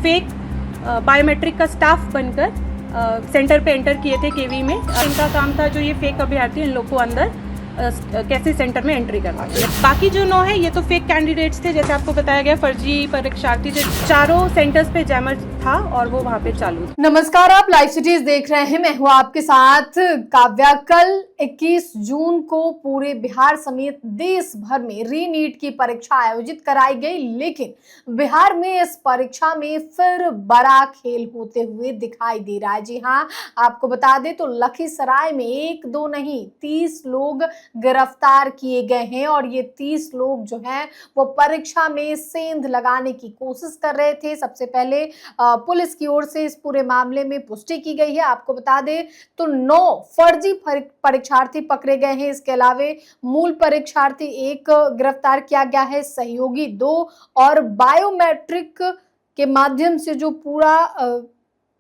Fake biometric का staff बनकर centre पे एंटर किए थे केवी में। इनका काम था जो ये फेक अभ्यर्थी इन लोग को अंदर कैसे सेंटर में एंट्री करवा है। बाकी जो 9 है ये तो फेक कैंडिडेट्स थे, जैसे आपको बताया गया फर्जी परीक्षार्थी थे। चारों सेंटर्स पे जैमर था और वो वहाँ पे चालू था। नमस्कार, आप लाइव सिटीज देख रहे हैं। मैं हूँ आपके साथ काव्या। कल 21 जून को पूरे बिहार समेत देश भर में रीनीट की परीक्षा आयोजित कराई गई, लेकिन बिहार में इस परीक्षा में फिर बड़ा खेल होते हुए दिखाई दे रहा है। जी हाँ, आपको बता दें तो लखीसराय में 1 2 नहीं 30 लोग गिरफ्तार किए गए हैं और ये 30 लोग जो हैं वो परीक्षा में सेंध लगाने की कोशिश कर रहे थे। सबसे पहले पुलिस की ओर से इस पूरे मामले में पुष्टि की गई है। आपको बता दें तो 9 फर्जी परीक्षार्थी पकड़े गए हैं। इसके अलावा मूल परीक्षार्थी 1 गिरफ्तार किया गया है, सहयोगी 2 और बायोमेट्रिक के माध्यम से जो पूरा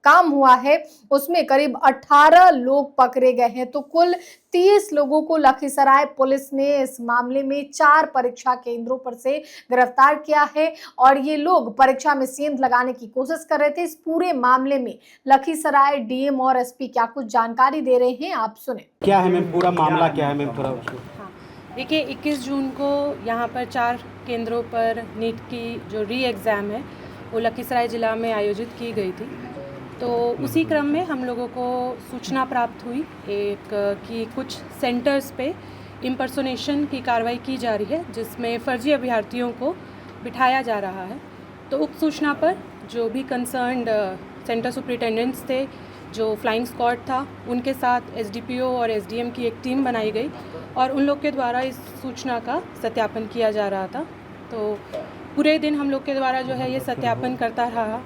काम हुआ है उसमें करीब 18 लोग पकड़े गए हैं। तो कुल 30 लोगों को लखीसराय पुलिस ने इस मामले में 4 परीक्षा केंद्रों पर से गिरफ्तार किया है और ये लोग परीक्षा में सेंध लगाने की कोशिश कर रहे थे। इस पूरे मामले में लखीसराय डीएम और एसपी क्या कुछ जानकारी दे रहे हैं, आप सुने। क्या है मैम, पूरा मामला क्या है मैम, थोड़ा देखिए 21 जून को यहाँ पर 4 केंद्रों पर नीट की जो री एग्ज़ाम है वो लखीसराय ज़िला में आयोजित की गई थी। तो उसी क्रम में हम लोगों को सूचना प्राप्त हुई कि कुछ सेंटर्स पे इम्पर्सोनेशन की कार्रवाई की जा रही है, जिसमें फ़र्जी अभ्यर्थियों को बिठाया जा रहा है। तो उक्त सूचना पर जो भी कंसर्न्ड सेंटर सुपरिटेंडेंट्स थे, जो फ्लाइंग स्क्वाड था, उनके साथ एसडीपीओ और एसडीएम की एक टीम बनाई गई और उन लोग के द्वारा इस सूचना का सत्यापन किया जा रहा था। तो पूरे दिन हम लोग के द्वारा जो है ये सत्यापन करता रहा।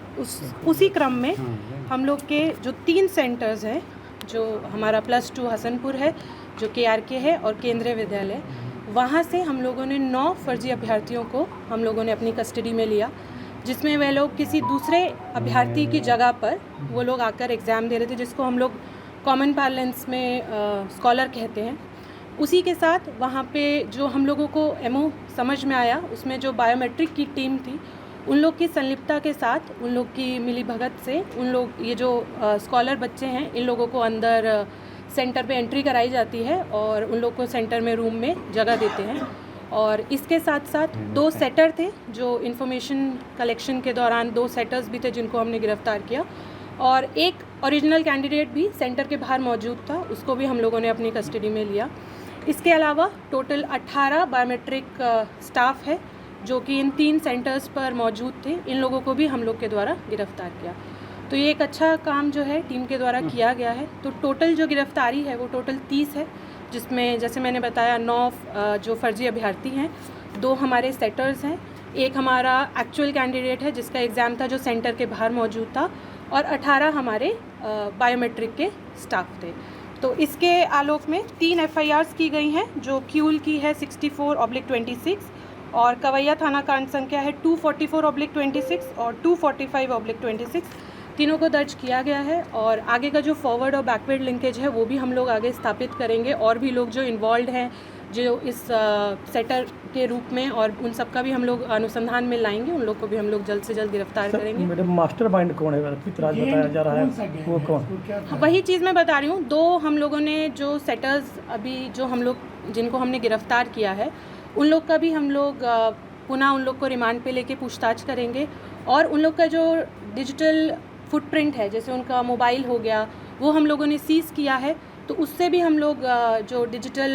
उसी क्रम में हम लोग के जो 3 सेंटर्स हैं, जो हमारा +2 हसनपुर है, जो KRK है और केंद्रीय विद्यालय, वहाँ से हम लोगों ने 9 फर्जी अभ्यर्थियों को हम लोगों ने अपनी कस्टडी में लिया, जिसमें वे लोग किसी दूसरे अभ्यर्थी की जगह पर वो लोग आकर एग्ज़ाम दे रहे थे, जिसको हम लोग कॉमन पार्लेंस में स्कॉलर कहते हैं। उसी के साथ वहाँ पे जो हम लोगों को एमओ समझ में आया, उसमें जो बायोमेट्रिक की टीम थी उन लोग की संलिप्तता के साथ, उन लोग की मिलीभगत से उन लोग ये जो स्कॉलर बच्चे हैं इन लोगों को अंदर सेंटर पे एंट्री कराई जाती है और उन लोग को सेंटर में रूम में जगह देते हैं। और इसके साथ साथ 2 सेटर थे, जो इन्फॉर्मेशन कलेक्शन के दौरान 2 सेटर्स भी थे जिनको हमने गिरफ्तार किया और एक ओरिजिनल कैंडिडेट भी सेंटर के बाहर मौजूद था, उसको भी हम लोगों ने अपनी कस्टडी में लिया। इसके अलावा टोटल 18 बायोमेट्रिक स्टाफ है जो कि इन 3 सेंटर्स पर मौजूद थे, इन लोगों को भी हम लोग के द्वारा गिरफ्तार किया। तो ये एक अच्छा काम जो है टीम के द्वारा किया गया है। तो टोटल जो गिरफ्तारी है वो टोटल 30 है, जिसमें जैसे मैंने बताया 9 जो फर्जी अभ्यर्थी हैं, 2 हमारे सेटर्स हैं, 1 हमारा एक्चुअल कैंडिडेट है जिसका एग्ज़ाम था जो सेंटर के बाहर मौजूद था और 18 हमारे बायोमेट्रिक के स्टाफ थे। तो इसके आलोक में 3 FIRs की गई हैं, जो क्यूल की है 64/26 और कवैया थाना कांड संख्या है 244/26 और 245/26। तीनों को दर्ज किया गया है और आगे का जो फॉरवर्ड और बैकवर्ड लिंकेज है वो भी हम लोग आगे स्थापित करेंगे और भी लोग जो इन्वॉल्व हैं जो इस सेटर के रूप में, और उन सब का भी हम लोग अनुसंधान में लाएंगे, उन लोग को भी हम लोग जल्द से जल्द गिरफ्तार करेंगे। मैडम मास्टरमाइंड कौन है, पितराज बताया जा रहा है, वो कौन? वही चीज़ मैं बता रही हूँ। 2 हम लोगों ने जो सेटर्स अभी जो हम लोग जिनको हमने गिरफ्तार किया है उन लोग का भी हम लोग पुनः उन लोग को रिमांड पे लेके पूछताछ करेंगे और उन लोग का जो डिजिटल फुटप्रिंट है, जैसे उनका मोबाइल हो गया, वो हम लोगों ने सीज़ किया है। तो उससे भी हम लोग जो डिजिटल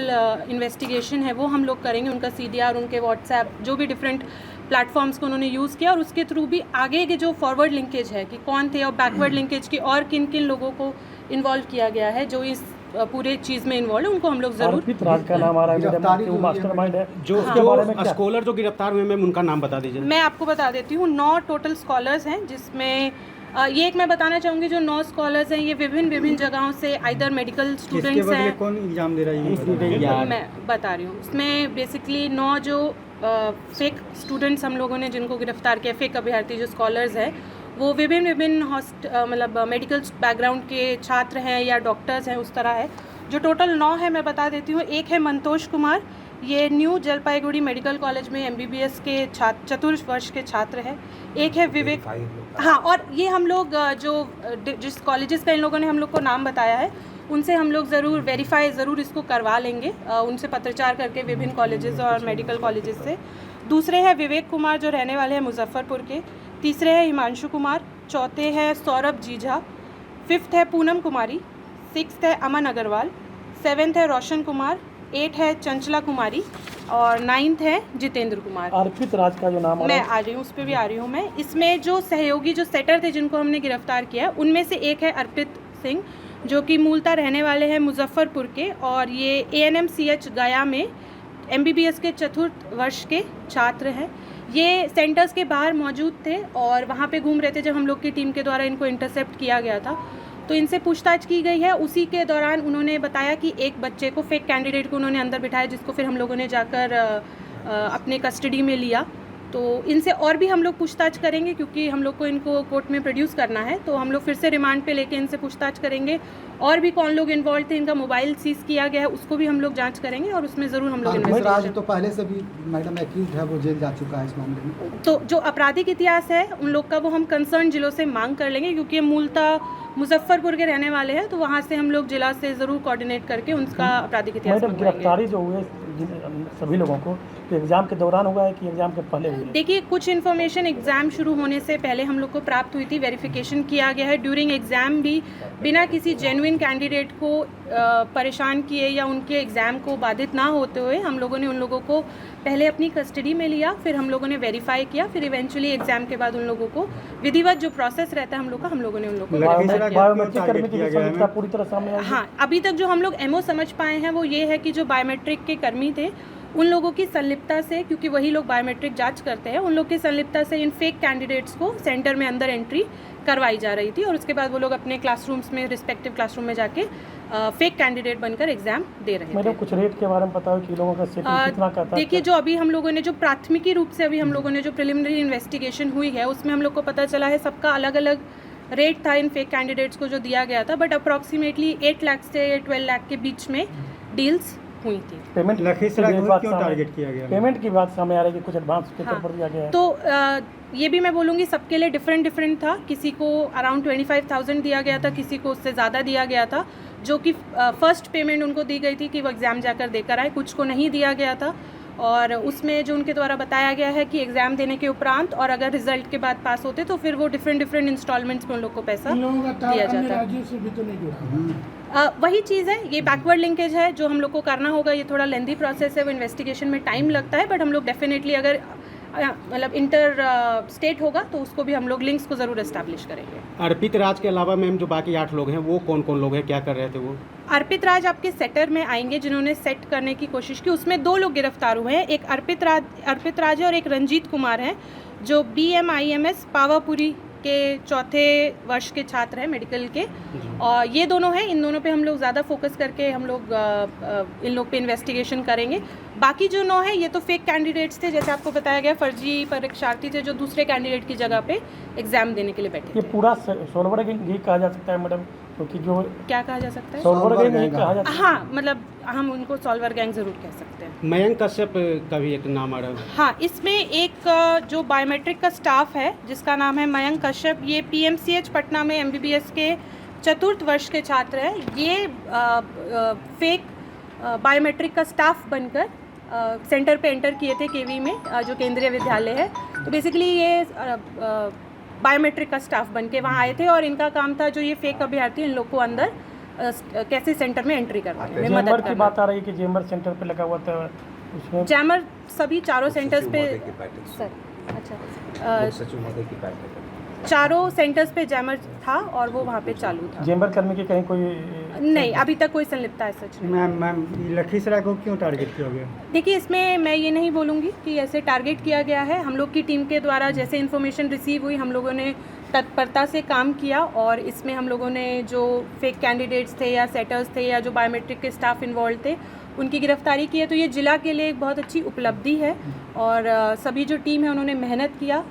इन्वेस्टिगेशन है वो हम लोग करेंगे, उनका CDR, उनके व्हाट्सएप, जो भी डिफरेंट प्लेटफॉर्म्स को उन्होंने यूज़ किया और उसके थ्रू भी आगे के जो फॉरवर्ड लिंकेज है कि कौन थे और बैकवर्ड लिंकेज की और किन किन लोगों को इन्वॉल्व किया गया है जो इस पूरे चीज़ में इन्वॉल्व है, उनको हम लोग जरूर। राज का नाम आ रहा है, वो मास्टरमाइंड है जो स्कॉलर जो गिरफ्तार हुए, मैम उनका नाम बता दीजिए। मैं आपको बता देती हूँ। 9 टोटल स्कॉलर्स हैं, जिसमें ये एक मैं बताना चाहूँगी, जो 9 स्कॉलर्स हैं ये विभिन्न जगहों से आइदर मेडिकल स्टूडेंट्स हैं। कौन एग्जाम दे रहा है मैं बता रही हूँ। उसमें बेसिकली 9 जो फेक स्टूडेंट्स हम लोगों ने जिनको गिरफ्तार किया, फेक अभ्यर्थी जो स्कॉलर्स हैं, वो विभिन्न मतलब मेडिकल बैकग्राउंड के छात्र हैं या डॉक्टर्स हैं, उस तरह है। जो टोटल 9 है मैं बता देती हूँ। एक है मंतोष कुमार, ये न्यू जलपाईगुड़ी मेडिकल कॉलेज में MBBS के चतुर्थ वर्ष के छात्र हैं। एक है विवेक, हाँ, और ये हम लोग जिस कॉलेजेस का इन लोगों ने हम लोग को नाम बताया है उनसे हम लोग ज़रूर वेरीफाई ज़रूर इसको करवा लेंगे, उनसे पत्रचार करके विभिन्न कॉलेजेस और मेडिकल कॉलेजेस से। दूसरे हैं विवेक कुमार जो रहने वाले हैं मुजफ्फरपुर के। तीसरे हैं हिमांशु कुमार। चौथे हैं सौरभ जीझा। फिफ्थ है पूनम कुमारी। सिक्स्थ है अमन अग्रवाल। सेवेंथ है रोशन कुमार। 8 है चंचला कुमारी और 9th है जितेंद्र कुमार। अर्पित राज का जो नाम मैं आ रही हूँ, उस पर भी आ रही हूँ मैं। इसमें जो सहयोगी जो सेटर थे जिनको हमने गिरफ्तार किया है उनमें से एक है अर्पित सिंह जो कि मूलतः रहने वाले हैं मुजफ्फरपुर के, और ये ANMCH गया में MBBS के चतुर्थ वर्ष के छात्र हैं। ये सेंटर्स के बाहर मौजूद थे और वहाँ पे घूम रहे थे जब हम लोग की टीम के द्वारा इनको इंटरसेप्ट किया गया था। तो इनसे पूछताछ की गई है। उसी के दौरान उन्होंने बताया कि एक बच्चे को, फेक कैंडिडेट को उन्होंने अंदर बिठाया, जिसको फिर हम लोगों ने जाकर अपने कस्टडी में लिया। तो इनसे और भी हम लोग पूछताछ करेंगे क्योंकि हम लोग को इनको कोर्ट में प्रोड्यूस करना है। तो हम लोग फिर से रिमांड पे लेके इनसे पूछताछ करेंगे। और भी कौन लोग इन्वॉल्व थे, इनका मोबाइल सीज किया गया है, उसको भी हम लोग जांच करेंगे और उसमें ज़रूर हम लोग राज तो पहले से भी मैडम एक्यूज है, वो जेल जा चुका है इस मामले में। तो जो आपराधिक इतिहास है उन लोग का वो हम कंसर्न जिलों से मांग कर लेंगे क्योंकि ये मूलतः मुजफ्फरपुर के रहने वाले हैं। तो वहाँ से हम लोग जिला से ज़रूर कोऑर्डिनेट करके उनका आपराधिक इतिहास मैडम गिरफ्तारी जो हुए सभी लोगों को तो एग्ज़ाम के दौरान हुआ है कि एग्ज़ाम के पहले हुए? देखिए, कुछ इन्फॉर्मेशन एग्ज़ाम शुरू होने से पहले हम लोग को प्राप्त हुई थी, वेरिफिकेशन किया गया है। ड्यूरिंग एग्ज़ाम भी बिना किसी जेन्युइन कैंडिडेट को परेशान किए या उनके एग्ज़ाम को बाधित ना होते हुए हम लोगों ने उन लोगों को पहले अपनी कस्टडी में लिया, फिर हम लोगों ने वेरीफाई किया, फिर इवेंचुअली एग्ज़ाम के बाद उन लोगों को विधिवत जो प्रोसेस रहता है हम लोग का, हम लोगों ने उन लोगों को बायोमेट्रिक कर्मी की संलिप्तता पूरी तरह सामने आई। हाँ, अभी तक जो हम लोग MO समझ पाए हैं वो ये है कि जो बायोमेट्रिक के कर्मी थे उन लोगों की संलिप्तता से, क्योंकि वही लोग बायोमेट्रिक जांच करते हैं, उन लोग की संलिप्तता से इन फेक कैंडिडेट्स को सेंटर में अंदर एंट्री करवाई जा रही थी और उसके बाद वो लोग अपने क्लासरूम्स में, रिस्पेक्टिव क्लासरूम में जाके फेक कैंडिडेट बनकर एग्जाम दे रहे थे। मैडम कुछ रेट के बारे में बताओ कि लोगों का सेटिंग कितना कहता है? देखिए, जो अभी हम लोगों ने जो प्राथमिकी रूप से अभी हम लोगों ने जो प्रिलिमिनरी इन्वेस्टिगेशन हुई है उसमें हम लोग को पता चला है सबका अलग अलग रेट था इन फेक कैंडिडेट्स को जो दिया गया था, बट अप्रॉक्सीमेटली 8 लाख से 12 लाख के बीच में डील्स हुई थी। पेमेंट लखीसराय को क्यों टारगेट किया गया? पेमेंट की बात सामने आ रही है कि कुछ एडवांस के तौर पर दिया गया है। तो ये भी मैं बोलूँगी सबके लिए डिफरेंट था। किसी को अराउंड 25,000 दिया गया था, किसी को उससे ज़्यादा दिया गया था, जो कि फर्स्ट पेमेंट उनको दी गई थी कि वो एग्ज़ाम जाकर देकर आए। कुछ को नहीं दिया गया था और उसमें जो उनके द्वारा बताया गया है कि एग्ज़ाम देने के उपरांत और अगर रिजल्ट के बाद पास होते तो फिर वो डिफरेंट इंस्टॉलमेंट्स में उन लोग को पैसा दिया जाता है। वही चीज़ है, ये बैकवर्ड लिंकेज है जो हम लोग को करना होगा। ये थोड़ा लेंदी प्रोसेस है, वो इन्वेस्टिगेशन में टाइम लगता है, बट हम लोग डेफिनेटली अगर मतलब इंटर स्टेट होगा तो उसको भी हम लोग लिंक्स को ज़रूर एस्टैब्लिश करेंगे। अर्पित राज के अलावा मैम जो बाकी 8 लोग हैं वो कौन कौन लोग हैं, क्या कर रहे थे वो? अर्पित राज आपके सेटर में आएंगे जिन्होंने सेट करने की कोशिश की, उसमें 2 लोग गिरफ्तार हुए हैं। एक अर्पित राज है और एक रंजीत कुमार हैं जो BMIMS पावापुरी के चौथे वर्ष के छात्र हैं मेडिकल के, और ये दोनों हैं। इन दोनों पे हम लोग ज़्यादा फोकस करके हम लोग इन लोग पे इन्वेस्टिगेशन करेंगे। बाकी जो 9 हैं ये तो फेक कैंडिडेट्स थे, जैसे आपको बताया गया, फर्जी परीक्षार्थी थे जो दूसरे कैंडिडेट की जगह पे एग्जाम देने के लिए बैठे। ये पूरा सोलवर गैंग कहा जा सकता है मैडम, क्योंकि जो क्या कहा जा सकता है? सोलवर गैंग कहा जाता है। हाँ, मतलब हम उनको सॉल्वर गैंग ज़रूर कह सकते हैं। मयंक कश्यप का भी एक नाम आ रहा है। हाँ, इसमें एक जो बायोमेट्रिक का स्टाफ है जिसका नाम है मयंक कश्यप, ये PMCH पटना में MBBS के चतुर्थ वर्ष के छात्र हैं। ये फेक बायोमेट्रिक का स्टाफ बनकर सेंटर पे एंटर किए थे KV में, जो केंद्रीय विद्यालय है। तो बेसिकली ये बायोमेट्रिक का स्टाफ बन के वहाँ आए थे और इनका काम था जो ये फेक अभ्यर्थी इन लोग को अंदर कैसे सेंटर में एंट्री करवाने में मदद करना। की बात आ रही है कि जेमर सेंटर पे लगा हुआ था उसमें। जैमर सभी चारों सेंटर्स पे सर, चारों सेंटर्स पे जैमर था और वो वहाँ पे चालू था। जेमर कर्मी की कहीं कोई नहीं, अभी तक कोई संलिप्तता है सच नहीं। मैम लखीसराय को क्यों टारगेट किया गया? देखिए, इसमें मैं ये नहीं बोलूँगी कि ऐसे टारगेट किया गया है। हम लोग की टीम के द्वारा जैसे इन्फॉर्मेशन रिसीव हुई हम लोगों ने तत्परता से काम किया और इसमें हम लोगों ने जो फेक कैंडिडेट्स थे या सेटर्स थे या जो बायोमेट्रिक के स्टाफ इन्वॉल्व थे उनकी गिरफ्तारी की है। तो ये जिला के लिए एक बहुत अच्छी उपलब्धि है और सभी जो टीम है उन्होंने मेहनत किया,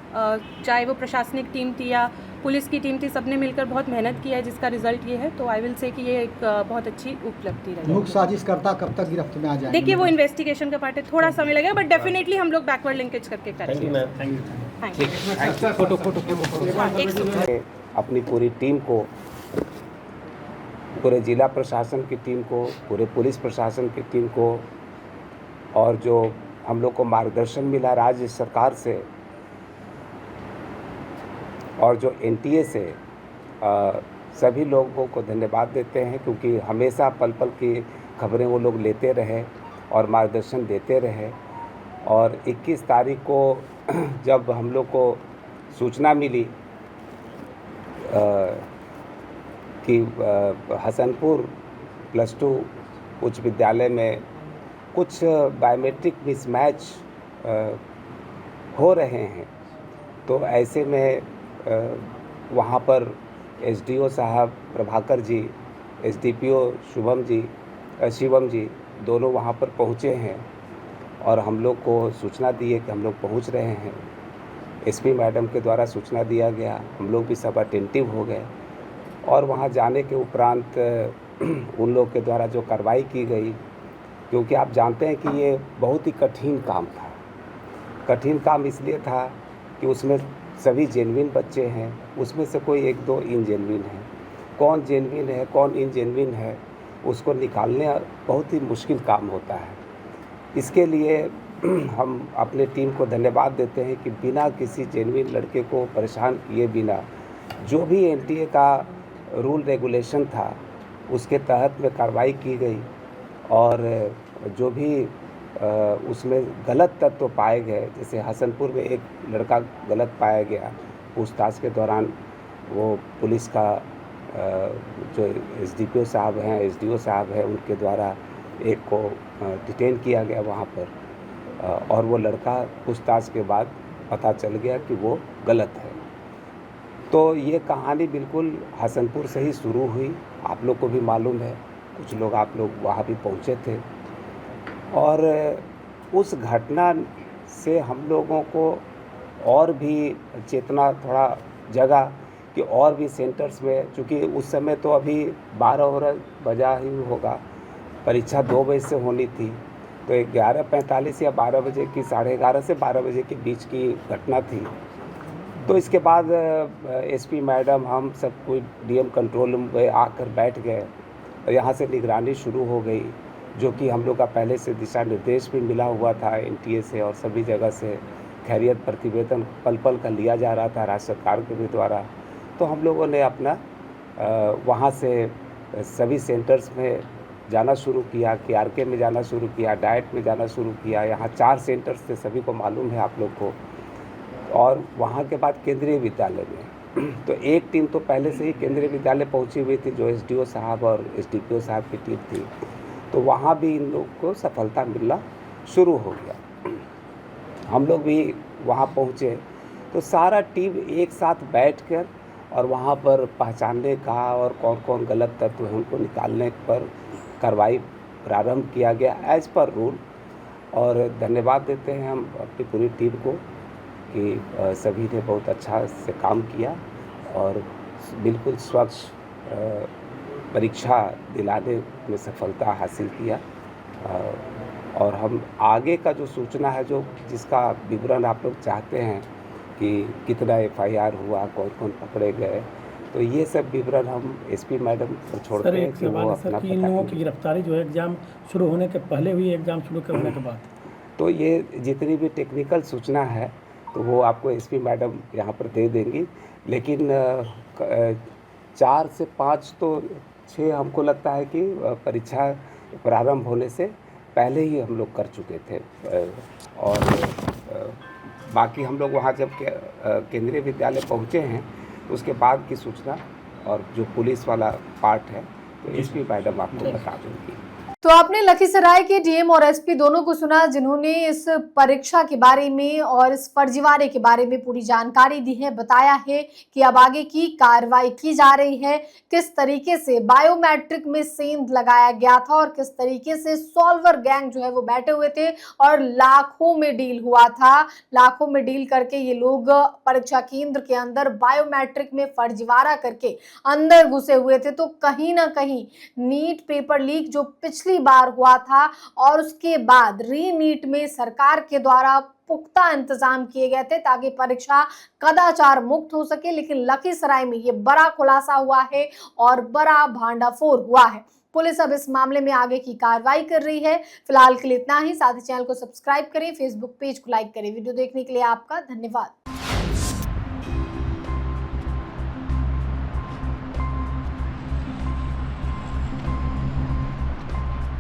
चाहे वो प्रशासनिक टीम थी या पुलिस की टीम थी, सबने मिलकर बहुत मेहनत किया है, जिसका रिजल्ट ये है। तो आई विल से कि ये एक बहुत अच्छी उपलब्धि रही। मुख्य साजिशकर्ता कब तक गिरफ्त में आ जाएंगे? देखिए वो इन्वेस्टिगेशन का पार्ट है, थोड़ा समय लगेगा, बट डेफिनेटली हम लोग बैकवर्ड लिंकेज करके करेंगे। Thank you. फोटो अपनी पूरी टीम को, पूरे जिला प्रशासन की टीम को, पूरे पुलिस प्रशासन की टीम को, और जो हम लोग को मार्गदर्शन मिला राज्य सरकार से और जो एनटीए से, सभी लोगों को धन्यवाद देते हैं, क्योंकि हमेशा पल पल की खबरें वो लोग लेते रहे और मार्गदर्शन देते रहे। और 21 तारीख को जब हम लोग को सूचना मिली कि हसनपुर +2 उच्च विद्यालय में कुछ बायोमेट्रिक मिसमैच हो रहे हैं, तो ऐसे में वहाँ पर एसडीओ साहब प्रभाकर जी, एसडीपीओ शिवम जी दोनों वहाँ पर पहुँचे हैं और हम लोग को सूचना दी है कि हम लोग पहुँच रहे हैं। एसपी मैडम के द्वारा सूचना दिया गया, हम लोग भी सब अटेंटिव हो गए और वहाँ जाने के उपरांत उन लोग के द्वारा जो कार्रवाई की गई, क्योंकि आप जानते हैं कि ये बहुत ही कठिन काम था। कठिन काम इसलिए था कि उसमें सभी जेन्युइन बच्चे हैं, उसमें से कोई 1-2 इनजेन्युइन हैं। कौन जेन्युइन है कौन इनजेन्युइन है उसको निकालने बहुत ही मुश्किल काम होता है। इसके लिए हम अपने टीम को धन्यवाद देते हैं कि बिना किसी जेन्युइन लड़के को परेशान किए बिना जो भी एनटीए का रूल रेगुलेशन था उसके तहत में कार्रवाई की गई, और जो भी उसमें गलत तत्व पाए गए, जैसे हसनपुर में एक लड़का गलत पाया गया, पूछताछ के दौरान वो पुलिस का जो एसडीपीओ साहब हैं, एसडीओ साहब हैं, उनके द्वारा एक को डिटेन किया गया वहाँ पर, और वो लड़का पूछताछ के बाद पता चल गया कि वो गलत है। तो ये कहानी बिल्कुल हसनपुर से ही शुरू हुई। आप लोग को भी मालूम है, कुछ लोग आप लोग वहाँ भी पहुँचे थे, और उस घटना से हम लोगों को और भी चेतना थोड़ा जगा कि और भी सेंटर्स में, चूँकि उस समय तो अभी 12 बजा ही होगा, परीक्षा 2 बजे से होनी थी, तो 11:45 या 12 बजे की, 11:30 से 12 बजे के बीच की घटना थी। तो इसके बाद एसपी मैडम, हम सब कोई डीएम कंट्रोल रूम में आकर बैठ गए और यहाँ से निगरानी शुरू हो गई, जो कि हम लोग का पहले से दिशा निर्देश भी मिला हुआ था एनटीए से और सभी जगह से। खैरियत प्रतिवेदन पल पल का लिया जा रहा था राज्य सरकार के भी द्वारा। तो हम लोगों ने अपना वहाँ से सभी सेंटर्स में जाना शुरू किया, KRK में जाना शुरू किया, डाइट में जाना शुरू किया। यहाँ 4 सेंटर्स थे, सभी को मालूम है आप लोग को। और वहाँ के बाद केंद्रीय विद्यालय में तो एक टीम तो पहले से ही केंद्रीय विद्यालय पहुँची हुई थी, जो एसडीओ साहब और एसडीपीओ साहब की टीम थी, तो वहाँ भी इन लोग को सफलता मिलना शुरू हो गया। हम लोग भी वहाँ पहुँचे तो सारा टीम एक साथ बैठकर और वहाँ पर पहचानने का और कौन कौन गलत तत्व हैं उनको निकालने पर कार्रवाई प्रारंभ किया गया एज पर रूल। और धन्यवाद देते हैं हम अपनी पूरी टीम को कि सभी ने बहुत अच्छा से काम किया और बिल्कुल स्वच्छ परीक्षा दिलाने में सफलता हासिल किया। और हम आगे का जो सूचना है, जो जिसका विवरण आप लोग चाहते हैं कि कितना FIR हुआ, कौन कौन पकड़े गए, तो ये सब विवरण हम एसपी मैडम को छोड़ते हैं कि वो अपना सर, इन लोगों की गिरफ्तारी जो है एग्ज़ाम शुरू होने के पहले हुई, एग्ज़ाम शुरू होने के बाद? तो ये जितनी भी टेक्निकल सूचना है तो वो आपको एसपी मैडम यहाँ पर दे देंगी, लेकिन 4 से 5 तो 6 हमको लगता है कि परीक्षा प्रारंभ होने से पहले ही हम लोग कर चुके थे। और बाकी हम लोग वहाँ जब केंद्रीय विद्यालय पहुँचे हैं तो उसके बाद की सूचना और जो पुलिस वाला पार्ट है तो एसपी मैडम आपको बता देंगी। तो आपने लखीसराय के डीएम और एसपी दोनों को सुना, जिन्होंने इस परीक्षा के बारे में और इस फर्जीवाड़े के बारे में पूरी जानकारी दी है, बताया है कि अब आगे की कार्रवाई की जा रही है, किस तरीके से बायोमेट्रिक में सेंध लगाया गया था और किस तरीके से सॉल्वर गैंग जो है वो बैठे हुए थे और लाखों में डील हुआ था। लाखों में डील करके ये लोग परीक्षा केंद्र के अंदर बायोमेट्रिक में फर्जीवाड़ा करके अंदर घुसे हुए थे। तो कहीं ना कहीं नीट पेपर लीक जो पिछली बार हुआ था और उसके बाद री नीट में सरकार के द्वारा पुख्ता इंतजाम किए गए थे ताकि परीक्षा कदाचार मुक्त हो सके, लेकिन लखीसराय में ये बड़ा खुलासा हुआ है और बड़ा भांडाफोड़ हुआ है। पुलिस अब इस मामले में आगे की कार्रवाई कर रही है। फिलहाल के लिए इतना ही। साथ ही चैनल को सब्सक्राइब करें, फेसबुक पेज को लाइक करें। वीडियो देखने के लिए आपका धन्यवाद।